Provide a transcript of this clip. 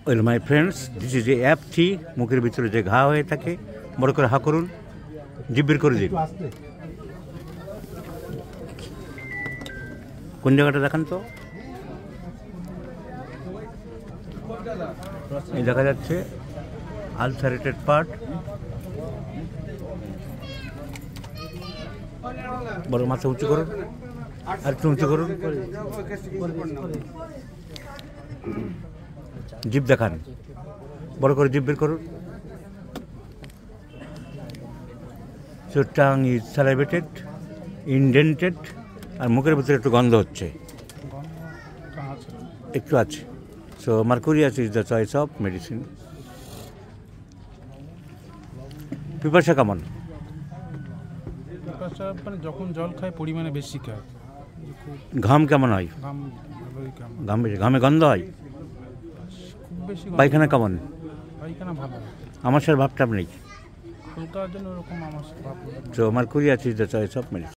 Well my friends, this is a apathy. মুখের ভিতরে যে ঘা হয়ে থাকে বড় করে হা করুন, জিভ বের করে দিন। কোন জায়গাটা দেখান তো? এই দেখা যাচ্ছে আলসারেটেড পার্ট। বড় মাথা উঁচু করুন, আর একটু উঁচু করুন, জিভ দেখান, বড় করে জিভ বের করুন। So tongue is salivated, indented, আর মুখের ভিতরে একটু গন্ধ হচ্ছে, একটু আছে। So mercurius is the choice of medicine. পিপাসা কেমন? পিপাসা মানে যখন জল খায় পরিমাণে বেশি খায়। ঘাম কেমন হয়? ঘাম বেশি, ঘামে গন্ধ হয়। খুব বেশি পায়খানা কেমন? পায়খানা ভালো, আমার সাথে ভাবটা নেই। হালকার জন্য ওরকম আমার ভাব। So mercurius is the choice of medicine.